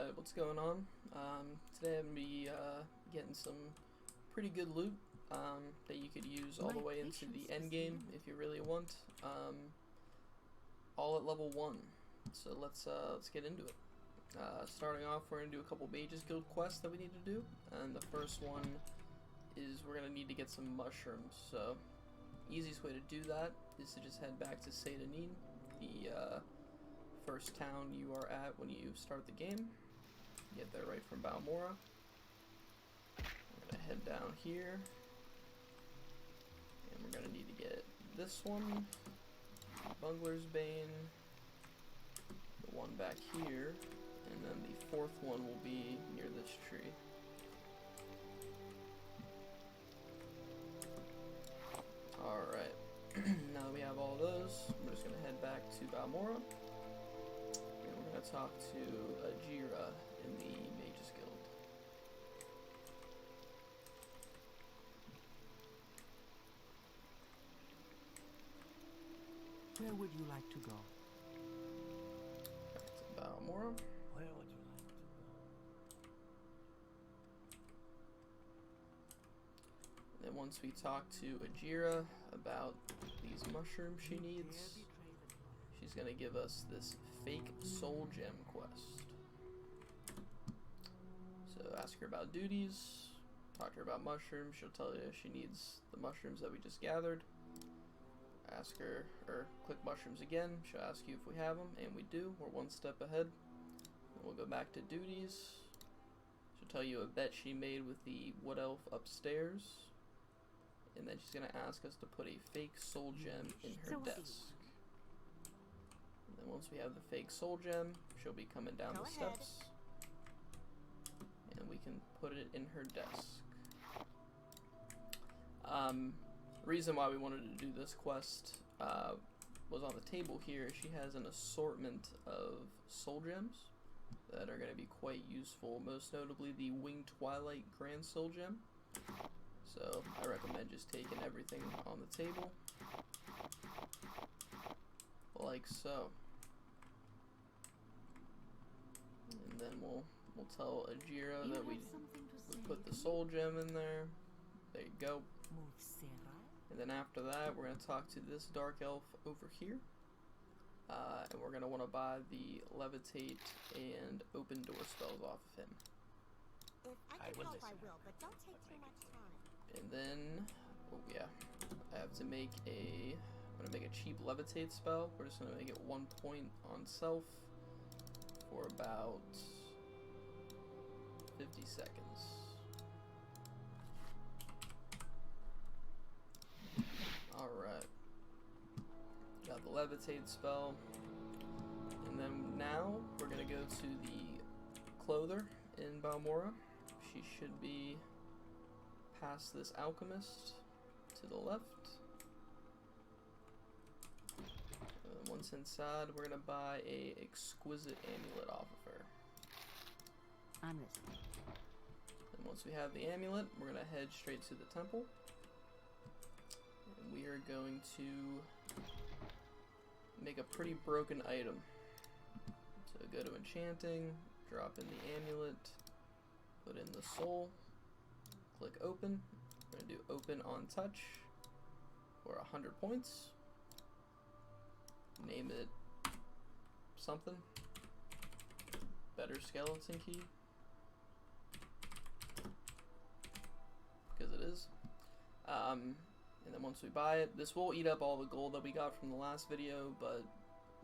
Alright, what's going on? Today I'm going to be getting some pretty good loot that you could use all the way into the end game if you really want. All at level 1. So let's get into it. Starting off, we're going to do a couple Mages Guild quests that we need to do, and the first one is we're going to need to get some mushrooms. So easiest way to do that is to just head back to Daedric, the first town you are at when you start the game. Get there right from Balmora. We're gonna head down here, and we're gonna need to get this one, Bungler's Bane, the one back here, and then the fourth one will be near this tree. Alright, now that we have all those, we're just gonna head back to Balmora. We're going to talk to Ajira in the Mages Guild. Where would you like to go? Back to Balmora. Where would you like to go? Then once we talk to Ajira about these mushrooms she needs, she's going to give us this fake soul gem quest. So ask her about duties, talk to her about mushrooms, she'll tell you she needs the mushrooms that we just gathered. Ask her, or click mushrooms again, she'll ask you if we have them, and we do. We're one step ahead. And we'll go back to duties. She'll tell you a bet she made with the wood elf upstairs. And then she's going to ask us to put a fake soul gem in her desk. And then once we have the fake soul gem, she'll be coming down the steps. And we can put it in her desk. Reason why we wanted to do this quest was on the table here. She has an assortment of soul gems that are going to be quite useful, most notably the Winged Twilight Grand Soul Gem. So I recommend just taking everything on the table, like so. And then we'll tell Ajira that we put the soul gem in there. There you go. And then after that, we're going to talk to this dark elf over here. And we're going to want to buy the levitate and open door spells off of him. If I can help, I will, but don't take too much time. And then, oh yeah, I have to make I'm going to make a cheap levitate spell. We're just going to make it 1 point on self for about 50 seconds. Alright, got the levitate spell, and then now we're going to go to the clother in Balmora. She should be past this alchemist to the left. And once inside, we're going to buy a exquisite amulet off of her. I'm listening. And once we have the amulet, we're going to head straight to the temple. And we are going to make a pretty broken item. So go to enchanting, drop in the amulet, put in the soul, click open. We're going to do open on touch for 100 points. Name it something. Better skeleton key. Because it is. And then once we buy it, this will eat up all the gold that we got from the last video, but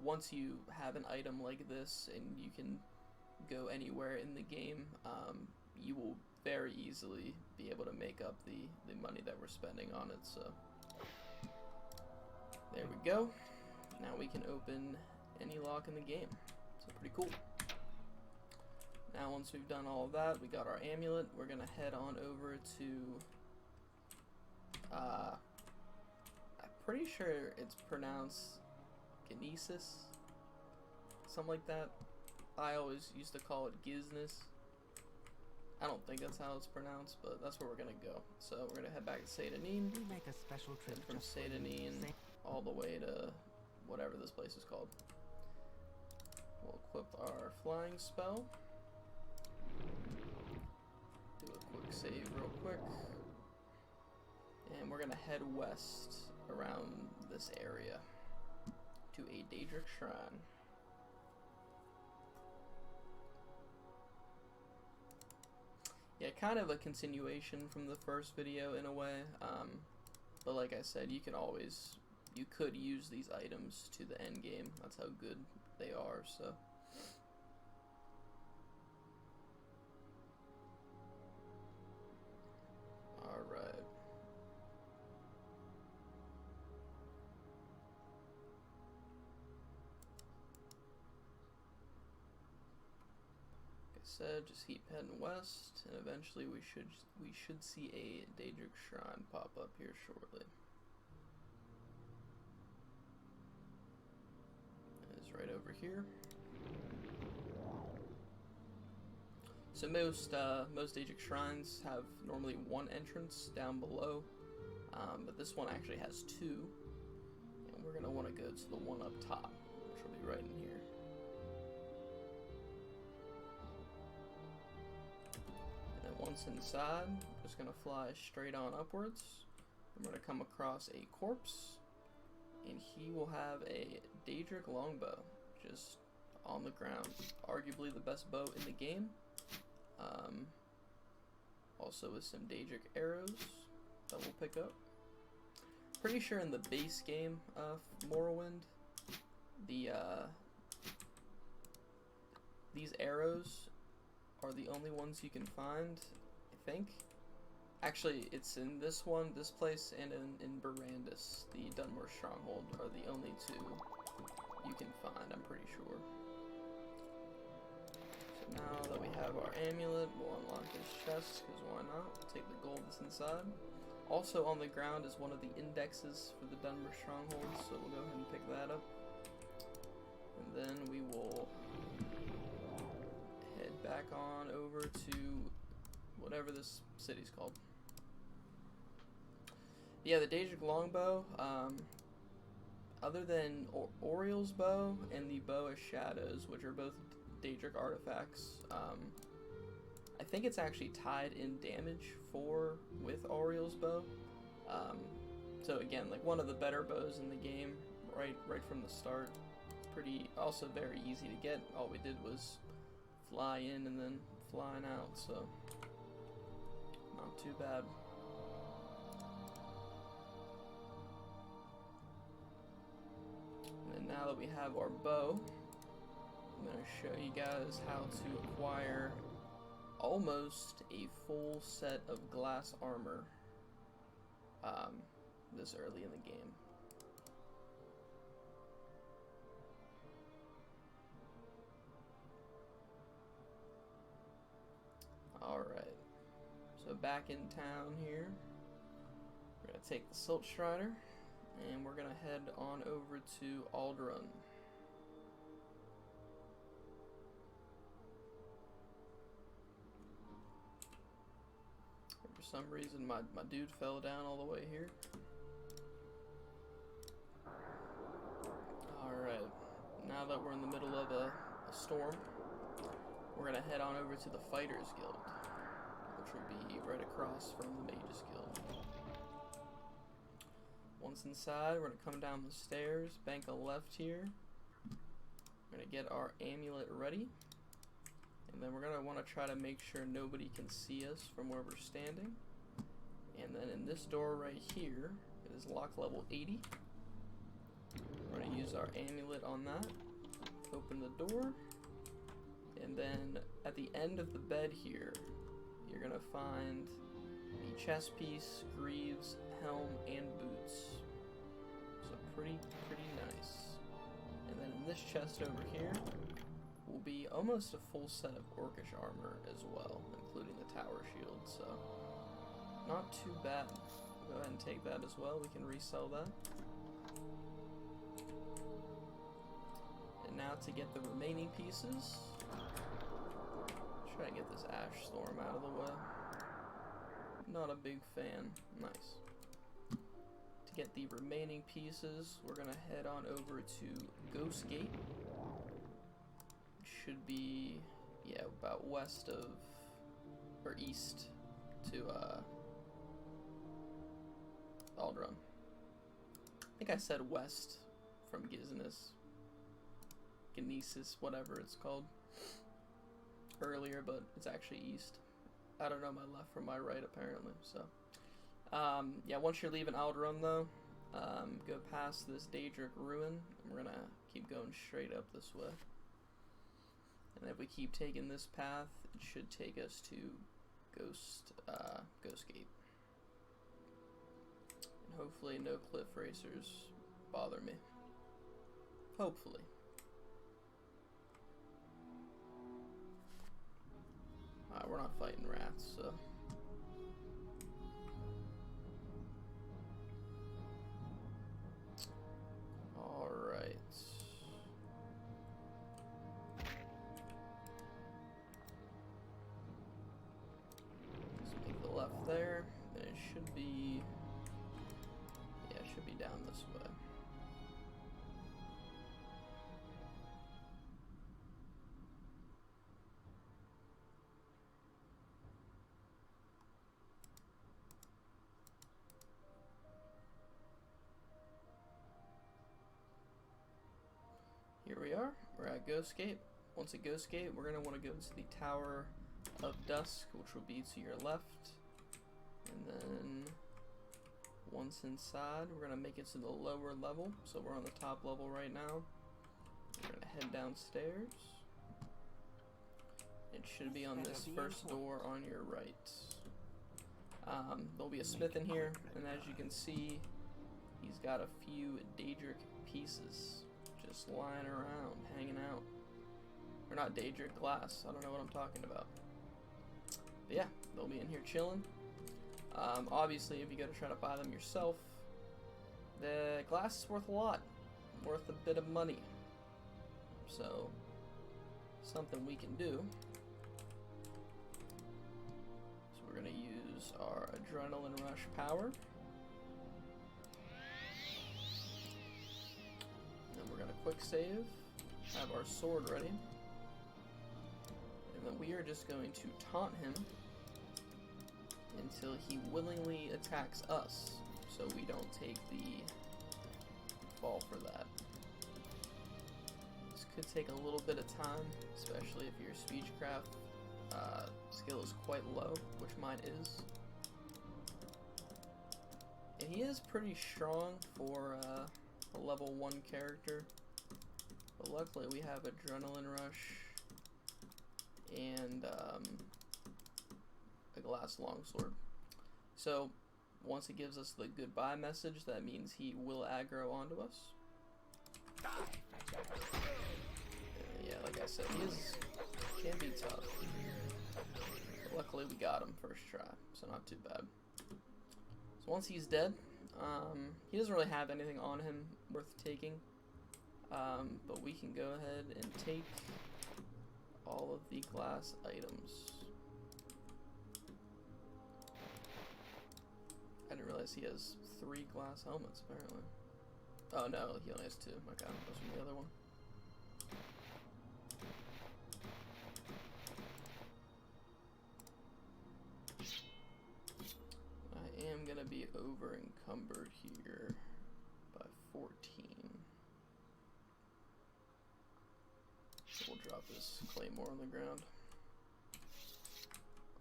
once you have an item like this and you can go anywhere in the game, you will very easily be able to make up the money that we're spending on it. So there we go. Now we can open any lock in the game. So pretty cool. Now once we've done all of that, we got our amulet, we're gonna head on over to I'm pretty sure it's pronounced Genesis, something like that. I always used to call it Giznis. I don't think that's how it's pronounced, but that's where we're gonna go. So we're gonna head back to Daedric. We make a special trip from Daedric all the way to whatever this place is called. We'll equip our flying spell. do a quick save real quick. And we're gonna head west around this area to a Daedric shrine. Yeah, kind of a continuation from the first video in a way, but like I said, you could use these items to the end game. That's how good they are, so. Alright. Said, just keep heading west, and eventually we should see a Daedric shrine pop up here shortly. It is right over here. So most Daedric shrines have normally one entrance down below, but this one actually has two, and we're gonna want to go to the one up top, which will be right in here. Once inside, we're just gonna fly straight on upwards. I'm gonna come across a corpse, and he will have a Daedric longbow just on the ground. Arguably the best bow in the game. Also with some Daedric arrows that we'll pick up. Pretty sure in the base game of Morrowind, these arrows are the only ones you can find, I think. Actually, it's in this place, and in Barandus, the Dunmore Stronghold, are the only two you can find, I'm pretty sure. So now that we have our amulet, we'll unlock this chest, because why not? We'll take the gold that's inside. Also on the ground is one of the indexes for the Dunmore Stronghold, so we'll go ahead and pick that up. And then we will head back on over to whatever this city's called. Yeah, the Daedric longbow, other than Oriel's bow and the bow of shadows, which are both Daedric artifacts, I think it's actually tied in damage with Oriel's bow. So again, like one of the better bows in the game, right from the start. Also very easy to get. All we did was fly in and then flying out, so not too bad. And now that we have our bow, I'm going to show you guys how to acquire almost a full set of glass armor this early in the game. Alright, so back in town here, we're going to take the Silt Strider, and we're going to head on over to Alderun. For some reason, my dude fell down all the way here. Alright, now that we're in the middle of a storm, we're going to head on over to the Fighters Guild, which will be right across from the Mages Guild. Once inside, we're going to come down the stairs, bank a left here. We're going to get our amulet ready. And then we're going to want to try to make sure nobody can see us from where we're standing. And then in this door right here, it is lock level 80. We're going to use our amulet on that. Open the door. And then at the end of the bed here, you're going to find the chest piece, greaves, helm, and boots. So pretty nice. And then in this chest over here will be almost a full set of orcish armor as well, including the tower shield, so not too bad. We'll go ahead and take that as well. We can resell that. And now to get the remaining pieces, try to get this ash storm out of the way. Not a big fan. Nice. To get the remaining pieces, we're gonna head on over to Ghost Gate. Should be, yeah, about west of, or east to Aldrun. I think I said west from Genesis, whatever it's called, earlier, but it's actually east. I don't know my left from my right, apparently. So, yeah, once you're leaving Aldrun, though, go past this Daedric ruin, and we're gonna keep going straight up this way. And if we keep taking this path, it should take us to Ghostgate. And hopefully no cliff racers bother me. Hopefully. We're not fighting rats, so... Alright. Let's make the left there, and it should be... Yeah, it should be down this way. Here we are. We're at Ghostgate. Once at Ghostgate, we're going to want to go to the Tower of Dusk, which will be to your left. And then once inside, we're going to make it to the lower level. So we're on the top level right now. We're going to head downstairs. It should be on this first door on your right. There'll be a smith in here, and as you can see, he's got a few Daedric pieces just lying around, hanging out. Or not Daedric, Glass. I don't know what I'm talking about. But yeah, they'll be in here chilling. Obviously, if you go to try to buy them yourself, the glass is worth a lot. Worth a bit of money. So, something we can do. So we're going to use our Adrenaline Rush power. Quick save, have our sword ready, and then we are just going to taunt him until he willingly attacks us, so we don't take the fall for that. This could take a little bit of time, especially if your speechcraft skill is quite low, which mine is. And he is pretty strong for a level 1 character. But luckily we have Adrenaline Rush and a Glass Longsword. So once it gives us the goodbye message, that means he will aggro onto us. Yeah, like I said, he can be tough. But luckily we got him first try, so not too bad. So once he's dead, he doesn't really have anything on him worth taking. But we can go ahead and take all of the glass items. I didn't realize he has 3 glass helmets, apparently. Oh no, he only has 2. Okay, that was from the other one. I am gonna be over encumbered here by 14. We'll drop this claymore on the ground.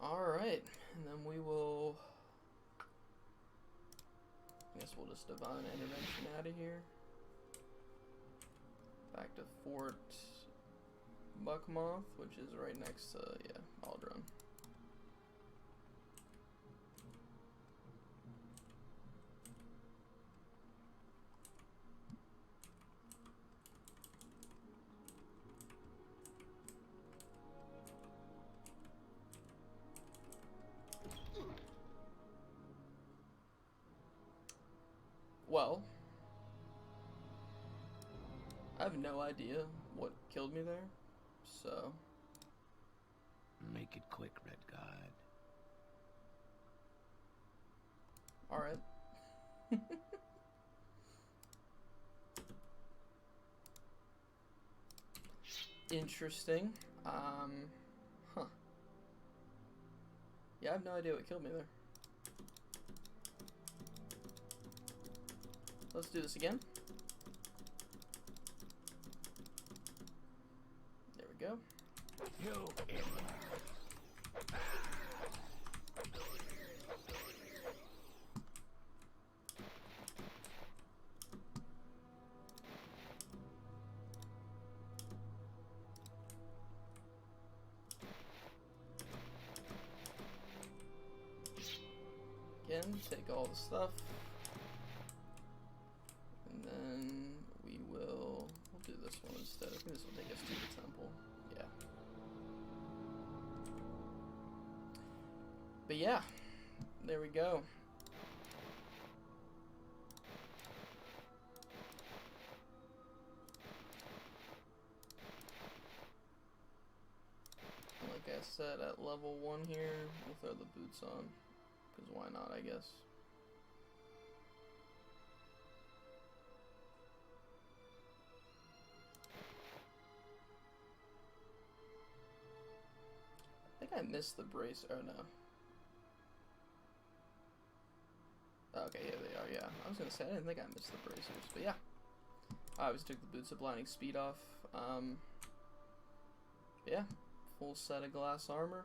Alright, and then we will... I guess we'll just Divine Intervention out of here. Back to Fort Buckmoth, which is right next to, yeah, Aldrun. Well, I have no idea what killed me there, so... Make it quick, Red God. Alright. Interesting. Huh. Yeah, I have no idea what killed me there. Let's do this again. There we go. You Again, take all the stuff. And then we'll do this one instead. I think this will take us to the temple. Yeah. But yeah, there we go. Like I said, at level 1 here, we'll throw the boots on. Because why not, I guess. I think I missed the brace. Oh no. Okay, yeah, they are, yeah. I was gonna say, I didn't think I missed the bracers, but yeah. I always took the boots of blinding speed off. Yeah, full set of glass armor.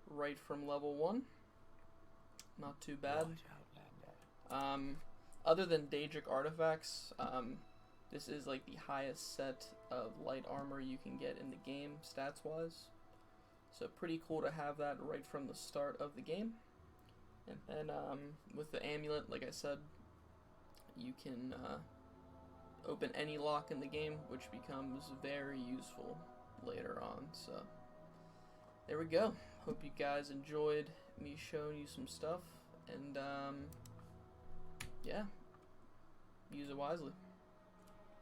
Right from level 1. Not too bad. Other than Daedric artifacts, this is like the highest set of light armor you can get in the game, stats-wise. So pretty cool to have that right from the start of the game. And then with the amulet, like I said, you can open any lock in the game, which becomes very useful later on. So there we go. Hope you guys enjoyed me showing you some stuff, and yeah, use it wisely.